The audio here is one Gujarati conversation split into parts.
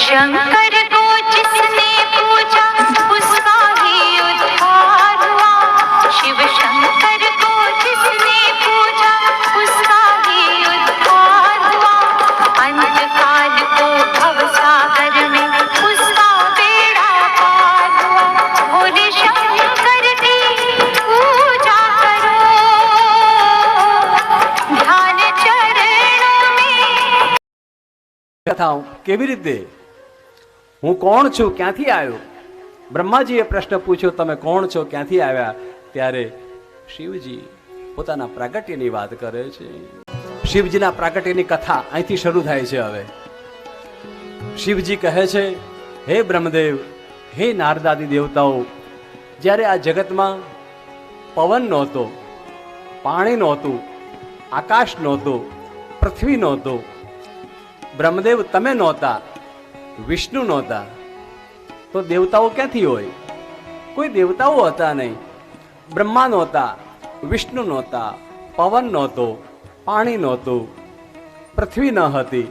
शंकर को जिसने पूजा उसका ही उद्धार हुआ। शिव शंकर को जिसने पूजा उसका ही उद्धार हुआ। अंतकाल को भवसागर में उसका बेड़ा पार हुआ। भोले शंकर की पूजा करो, ध्यान चरणों में। कथा केवी रीते હું કોણ છું, ક્યાંથી આવ્યો? બ્રહ્માજીએ પ્રશ્ન પૂછ્યો, તમે કોણ છો, ક્યાંથી આવ્યા? ત્યારે શિવજી પોતાના પ્રાગટ્યની વાત કરે છે. શિવજીના પ્રાગટ્યની કથા અહીંથી શરૂ થાય છે. હવે શિવજી કહે છે, હે બ્રહ્મદેવ, હે નારદાદી દેવતાઓ, જ્યારે આ જગતમાં પવન નહોતો, પાણી નહોતું, આકાશ નહોતું, પૃથ્વી નહોતો, બ્રહ્મદેવ તમે નહોતા, વિષ્ણુ નહોતા, તો દેવતાઓ ક્યાંથી હોય? કોઈ દેવતાઓ હતા નહીં. બ્રહ્મા નહોતા, વિષ્ણુ નહોતા, પવન નહોતો, પાણી નહોતું, પૃથ્વી ન હતી.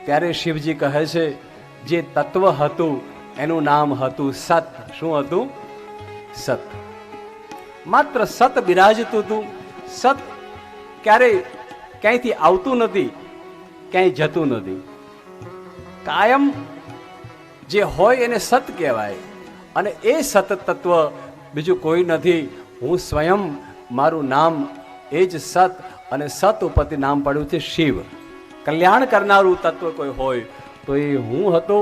ત્યારે શિવજી કહે છે, જે તત્વ હતું એનું નામ હતું સત. શું હતું? સત. માત્ર સત બિરાજતું હતું. સત ક્યારેય ક્યાંયથી આવતું નથી, ક્યાંય જતું નથી. કાયમ જે હોય એને સત કહેવાય. અને એ સત તત્વ બીજું કોઈ નથી. હું સ્વયં, મારું નામ એ જ સત. અને સત ઉપરથી નામ પડ્યું છે શિવ. કલ્યાણ કરનારું તત્વ કોઈ હોય તો એ હું હતો.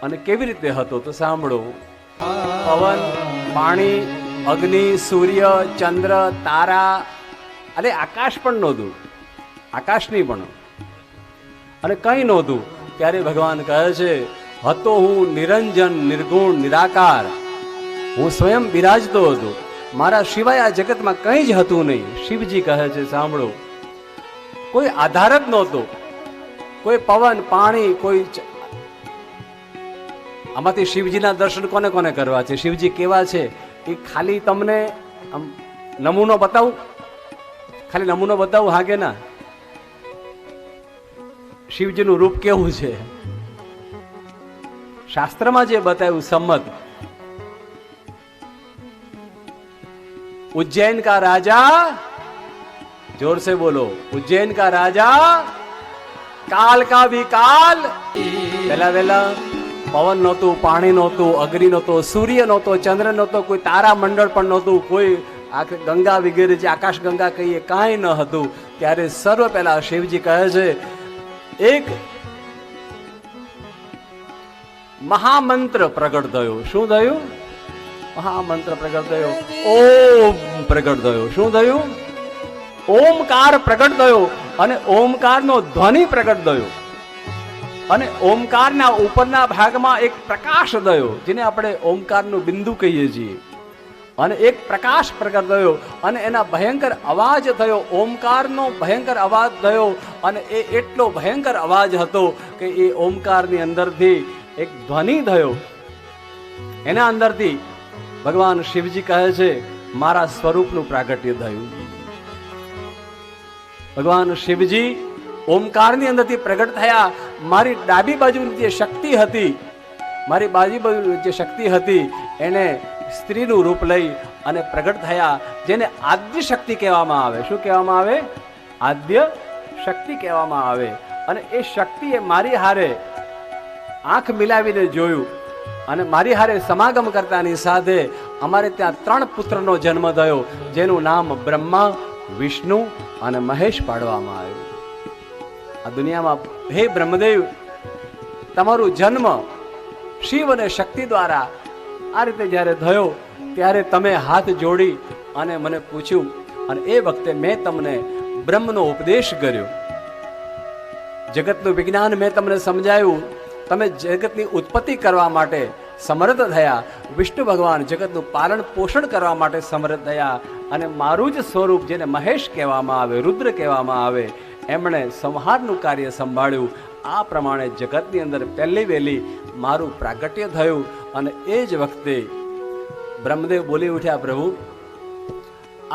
અને કેવી રીતે હતો તો સાંભળો. પવન, પાણી, અગ્નિ, સૂર્ય, ચંદ્ર, તારા અને આકાશ પણ નહોતું. આકાશ નહીં પણ, અને કંઈ નહોતું. ત્યારે ભગવાન કહે છે, હતો હું નિરંજન, નિર્ગુણ, નિરાકાર. હું સ્વયં બિરાજતો હતો. મારા સિવાય આ જગતમાં કંઈ જ હતું નહીં. શિવજી કહે છે, સાંભળો, કોઈ આધાર જ નહોતો. કોઈ પવન, પાણી, કોઈ આમાંથી શિવજીના દર્શન કોને કોને કરવા છે? શિવજી કેવા છે એ ખાલી તમને આમ નમૂનો બતાવું? ખાલી નમૂનો બતાવું, હા કે ના? શિવજીનું રૂપ કેવું છે? શાસ્ત્રમાં જે બતાવ્યું સંમત. उज्जैन का राजा, जोर से बोलो, उज्जैन का राजा, काल का भी काल. પેલા વેલા પવન નહોતું, પાણી નહોતું, અગ્નિ નહોતો, સૂર્ય નહોતો, ચંદ્ર નહોતો, કોઈ તારા મંડળ પણ નહોતું, કોઈ ગંગા વગેરે જે આકાશ ગંગા કહીએ કાંઈ ન હતું. ત્યારે સર્વ પહેલા શિવજી કહે છે, એક મહામંત્ર પ્રગટ થયો. શું થયું? મહામંત્ર પ્રગટ થયો. ઓમ પ્રગટ થયો. શું થયું? ઓમકાર પ્રગટ થયો. અને ઓમકારનો ધ્વનિ પ્રગટ થયો. અને ઓમકારના ઉપરના ભાગમાં એક પ્રકાશ થયો, જેને આપણે ઓમકારનું બિંદુ કહીએ છીએ. અને એક પ્રકાશ પ્રગટ થયો. અને એના ભયંકર અવાજ થયો. ઓમકારનો ભયંકર અવાજ થયો. અને એ એટલો ભયંકર અવાજ હતો કે એ ઓમકારની અંદરથી એક ધ્વનિ થયો. એના અંદરથી ભગવાન શિવજી કહે છે, મારા સ્વરૂપનું પ્રાગટ્ય થયું. ભગવાન શિવજી ઓમકારની અંદરથી પ્રગટ થયા. મારી ડાબી બાજુની જે શક્તિ હતી, મારી બાજુ બાજુ જે શક્તિ હતી, એને સ્ત્રીનું રૂપ લઈ અને પ્રગટ થયા, જેને આદ્ય શક્તિ કહેવામાં આવે. શું કહેવામાં આવે? આદ્ય શક્તિ કહેવામાં આવે. અને એ શક્તિએ મારી હારે આંખ મિલાવીને જોયું. અને મારી હારે સમાગમ કરતાની સાથે અમારે ત્યાં 3 પુત્રનો જન્મ થયો, જેનું નામ બ્રહ્મા, વિષ્ણુ અને મહેશ પાડવામાં આવ્યું. આ દુનિયામાં હે બ્રહ્મદેવ, તમારું જન્મ શિવ અને શક્તિ દ્વારા આ રીતે જ્યારે થયો, ત્યારે તમે હાથ જોડી અને મને પૂછ્યું. અને એ વખતે મેં તમને બ્રહ્મનો ઉપદેશ કર્યો. જગતનું વિજ્ઞાન મેં તમને સમજાયું. તમે જગતની ઉત્પત્તિ કરવા માટે સમર્થ થયા. વિષ્ણુ ભગવાન જગતનું પાલન પોષણ કરવા માટે સમર્થ થયા. અને મારું જ સ્વરૂપ, જેને મહેશ કહેવામાં આવે, રુદ્ર કહેવામાં આવે, એમણે સંહારનું કાર્ય સંભાળ્યું. આ પ્રમાણે જગતની અંદર પહેલી વહેલી મારું પ્રાગટ્ય થયું. અને એ જ વખતે બ્રહ્મદેવ બોલી ઉઠ્યા, પ્રભુ,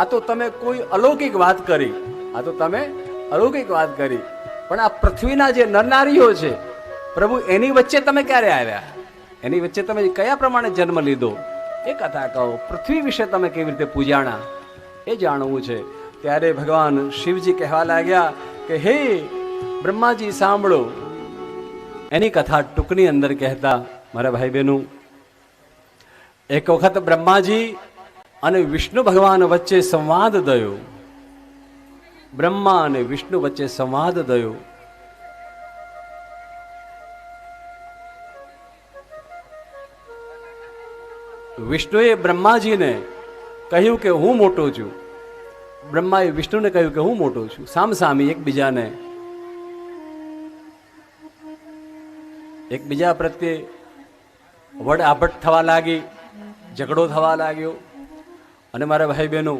આ તો તમે કોઈ અલૌકિક વાત કરી. આ તો તમે અલૌકિક વાત કરી. પણ આ પૃથ્વીના જે નરનારીઓ છે, પ્રભુ એની વચ્ચે તમે ક્યારે આવ્યા, એની વચ્ચે તમે કયા પ્રમાણે જન્મ લીધો એ કથા કહો. પૃથ્વી વિશે તમે કેવી રીતે પૂજાણા એ જાણવું છે. ત્યારે ભગવાન શિવજી કહેવા લાગ્યા કે હે બ્રહ્માજી સાંભળો. એની કથા ટૂંકની અંદર કહેતા મારા ભાઈ બહેનો, એક વખત બ્રહ્માજી અને વિષ્ણુ ભગવાન વચ્ચે સંવાદ થયો. બ્રહ્મા અને વિષ્ણુ વચ્ચે સંવાદ થયો. વિષ્ણુએ બ્રહ્માજીને કહ્યું કે હું મોટો છું, બ્રહ્માએ વિષ્ણુને કહ્યું કે હું મોટો છું. સામસામી એકબીજા પ્રત્યે વડ આભટ થવા લાગી, ઝઘડો થવા લાગ્યો. અને મારા ભાઈ બહેનો,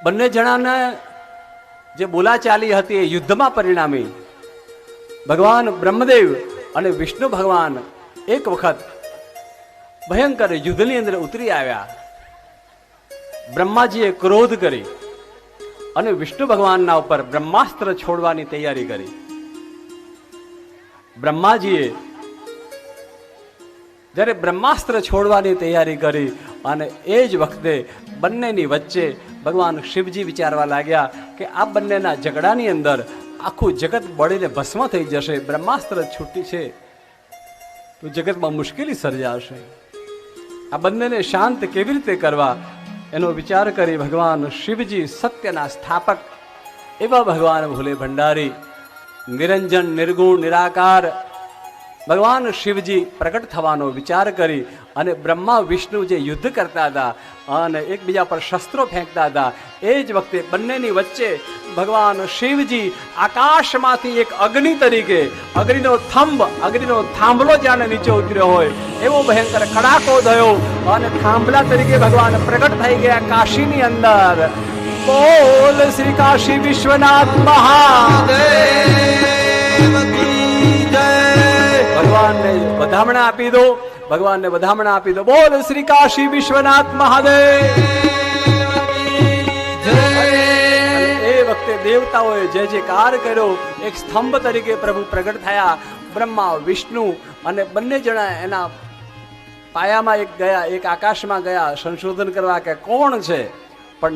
બંને જણાને જે બોલાચાલી હતી એ યુદ્ધમાં પરિણામી. ભગવાન બ્રહ્મદેવ અને વિષ્ણુ ભગવાન એક વખત ભયંકર યુદ્ધની અંદર ઉતરી આવ્યા. બ્રહ્માજીએ ક્રોધ કરી અને વિષ્ણુ ભગવાનના ઉપર બ્રહ્માસ્ત્ર છોડવાની તૈયારી કરી. બ્રહ્માજીએ જ્યારે બ્રહ્માસ્ત્ર છોડવાની તૈયારી કરી અને એ જ વખતે બંનેની વચ્ચે ભગવાન શિવજી વિચારવા લાગ્યા કે આ બંનેના ઝઘડાની અંદર આખું જગત બળીને ભસ્મ થઈ જશે. બ્રહ્માસ્ત્ર છૂટી છે તો જગતમાં મુશ્કેલી સર્જાશે. આ બંનેને શાંત કેવી રીતે કરવા એનો વિચાર કરી ભગવાન શિવજી, સત્યના સ્થાપક એવા ભગવાન ભોલે ભંડારી, નિરંજન નિર્ગુણ નિરાકાર ભગવાન શિવજી પ્રગટ થવાનો વિચાર કરી અને બ્રહ્મા વિષ્ણુ જે યુદ્ધ કરતા હતા અને એકબીજા પર શસ્ત્રો ફેંકતા હતા, એ જ વખતે બંનેની વચ્ચે ભગવાન શિવજી આકાશમાંથી એક અગ્નિ તરીકે, અગ્નિનો થાંભલો જાણે નીચે ઉતર્યો હોય એવો ભયંકર કડાકો થયો અને થાંભલા તરીકે ભગવાન પ્રગટ થઈ ગયા કાશીની અંદર. બોલ શ્રી કાશી વિશ્વનાથ મહાદેવ કી જય. ભગવાનને વધામણા આપી દો, ભગવાનને વધામણા આપી દો. બોલ શ્રી કાશી વિશ્વનાથ મહાદેવ. એ વખતે દેવતાઓએ જે કાર કર્યો, એક સ્તંભ તરીકે પ્રભુ પ્રગટ થયા. બ્રહ્મા વિષ્ણુ અને બંને જણા એના પાયામાં એક ગયા, એક આકાશમાં ગયા સંશોધન કરવા કે કોણ છે. પણ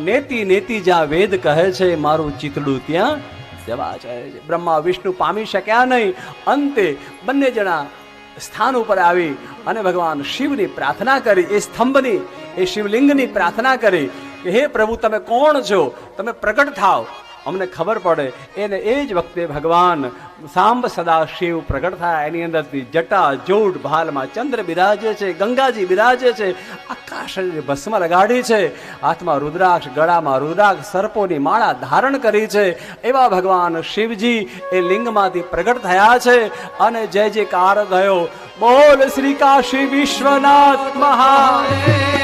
નેતિ જ્યાં વેદ કહે છે મારું ચિતડું ત્યાં જવા જાય છે. બ્રહ્મા વિષ્ણુ પામી શક્યા નહીં. અંતે બંને જણા સ્થાન ઉપર આવી અને ભગવાન શિવની પ્રાર્થના કરી, એ સ્તંભની, એ શિવલિંગની પ્રાર્થના કરી કે હે પ્રભુ તમે કોણ છો, તમે પ્રગટ થાવ, અમને ખબર પડે. એને એ જ વખતે ભગવાન સાંબ સદા શિવ પ્રગટ થયા. એની અંદરથી જટા જોડ ભાલમાં ચંદ્ર બિરાજે છે, ગંગાજી બિરાજે છે, આખા શરીરે ભસ્મ લગાડી છે, હાથમાં રુદ્રાક્ષ, ગળામાં રુદ્રાક્ષ, સર્પોની માળા ધારણ કરી છે. એવા ભગવાન શિવજી એ લિંગમાંથી પ્રગટ થયા છે અને જય જયકાર થયો. બોલ શ્રી કાશી વિશ્વનાથ મહાદેવ.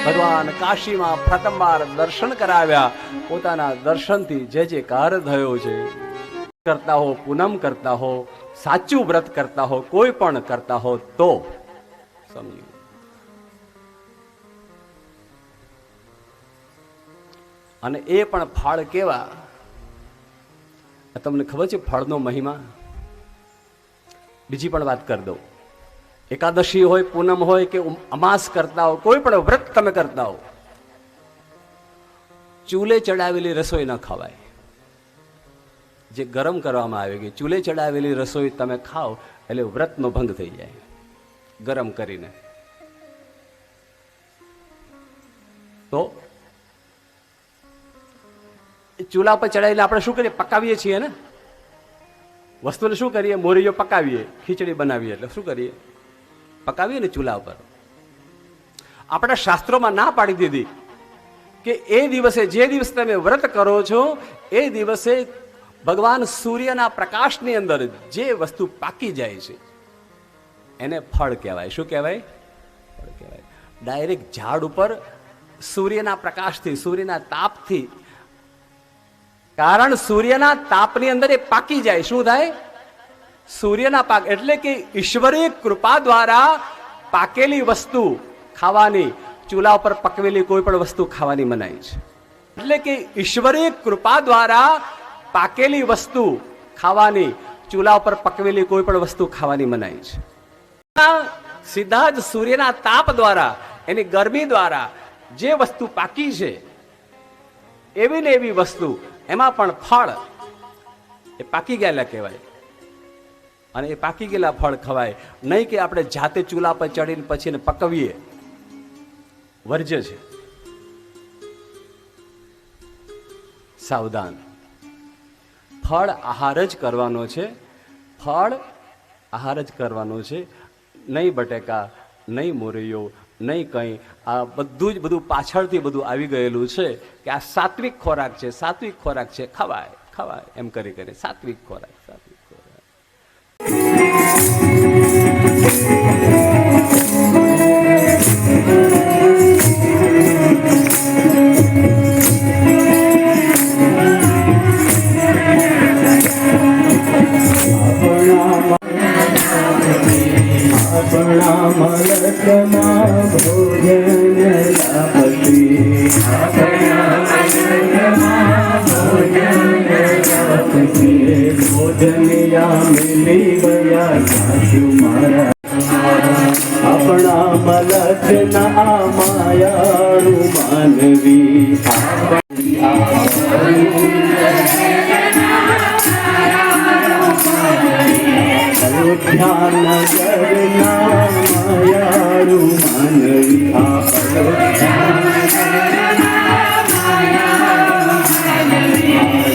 ભગવાન કાશીમાં પ્રથમવાર દર્શન કરાવ્યા. પોતાના દર્શનથી જે જયકાર થયો છે. કરતા હો, પૂનમ કરતા હો, સાચું વ્રત કરતા હો, કોઈ પણ કરતા હો તો સમજો. અને એ પણ ફળ કેવા, તમને ખબર છે ફળનો મહિમા? બીજી પણ વાત કરી દઉં. એકાદશી હોય, પૂનમ હોય કે અમાસ કરતા હો, કોઈ પણ વ્રત તમે કરતા હો, ચૂલે ચડાવેલી રસોઈ ન ખવાય. જે ગરમ કરવામાં આવે કે ચૂલે ચડાવેલી રસોઈ તમે ખાઓ એટલે વ્રતનો ભંગ થઈ જાય. ગરમ કરીને તો ચૂલા પર ચડાવીને આપણે શું કરીએ? પકાવીએ છીએ ને વસ્તુને. શું કરીએ? મોરીઓ પકાવીએ, ખીચડી બનાવીએ એટલે શું કરીએ? પકાવીએ ને ચૂલા ઉપર. આપણા શાસ્ત્રોમાં ના પાડી દીધી કે એ દિવસે, જે દિવસે તમે વ્રત કરો છો એ દિવસે ભગવાન સૂર્યના પ્રકાશની અંદર જે વસ્તુ પાકી જાય છે એને ફળ કહેવાય. શું કહેવાય? ફળ કહેવાય. ડાયરેક્ટ ઝાડ ઉપર સૂર્યના પ્રકાશથી, સૂર્યના તાપથી, કારણ સૂર્યના તાપની અંદર એ પાકી જાય. શું થાય? સૂર્યના પાક. એટલે કે ઈશ્વરીય કૃપા દ્વારા પાકેલી વસ્તુ ખાવાની, ચૂલા ઉપર પકવેલી કોઈ પણ વસ્તુ ખાવાની મનાઈ છે. એટલે કે ઈશ્વરીય કૃપા દ્વારા પાકેલી વસ્તુ ખાવાની, ચૂલા ઉપર પકવેલી કોઈ પણ વસ્તુ ખાવાની મનાઈ છે. સીધા જ સૂર્યના તાપ દ્વારા, એની ગરમી દ્વારા જે વસ્તુ પાકી છે એવી ને એવી વસ્તુ, એમાં પણ ફળ એ પાકી ગયેલા કહેવાય, અને એ પાકી ગયેલા ફળ ખવાય નહીં કે આપણે જાતે ચૂલા પર ચડીને પછી એને પકવીએ, વર્જ્ય છે. સાવધાન, ફળ આહાર જ કરવાનો છે, ફળ આહાર જ કરવાનો છે, નહીં બટેકા, નહીં મોરૈયો, નહીં કંઈ. આ બધું જ બધું પાછળથી બધું આવી ગયેલું છે કે આ સાત્વિક ખોરાક છે, સાત્વિક ખોરાક છે, ખવાય ખવાય એમ કરી કરીને સાત્વિક ખોરાક, સાત્વિક ખોરાક. આપણા મલકમાં ભોજન લાપતિ, ભોજનિયા મિલી ગયા સાસુ મારા. આપણા મલકના માયાળુ માનવી, અયોધ્યા નગરના માયાળુ માનવી,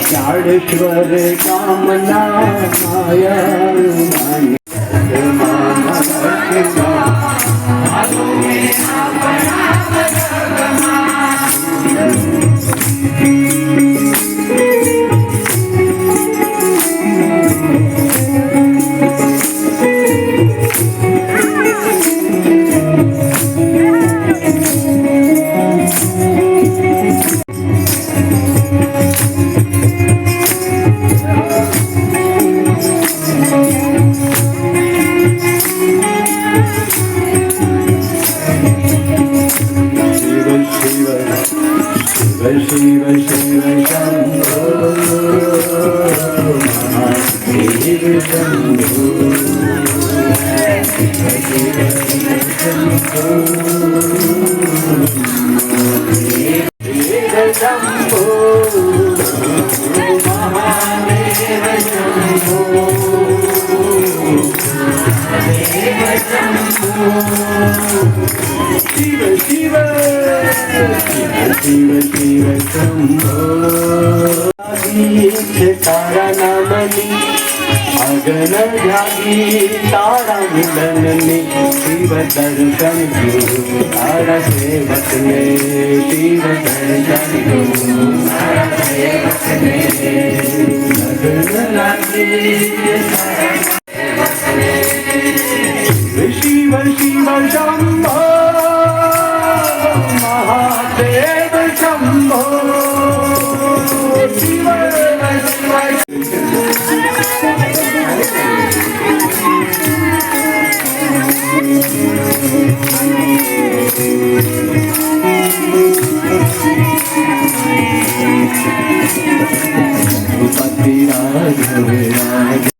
ચાળેશ્વર ગામના માયાળુ માનવી. શિવ શિવ શિવ શંભો મહાદેવ શંભો, શિવ શિવ શંભો મહાદેવ શંભો, શિવ શિવ શિવ શિવ શંભો. તારા નામની અગન જાગી, તારા મિલનની શિવ દર્શન જો, તારા સેવકને શિવ દર્શન જો, તારા સેવકને લગન લાગી. શિવ શિવ શંભો મહાદેવ શંભો, શિવ પતિ રાઘવ રાજ.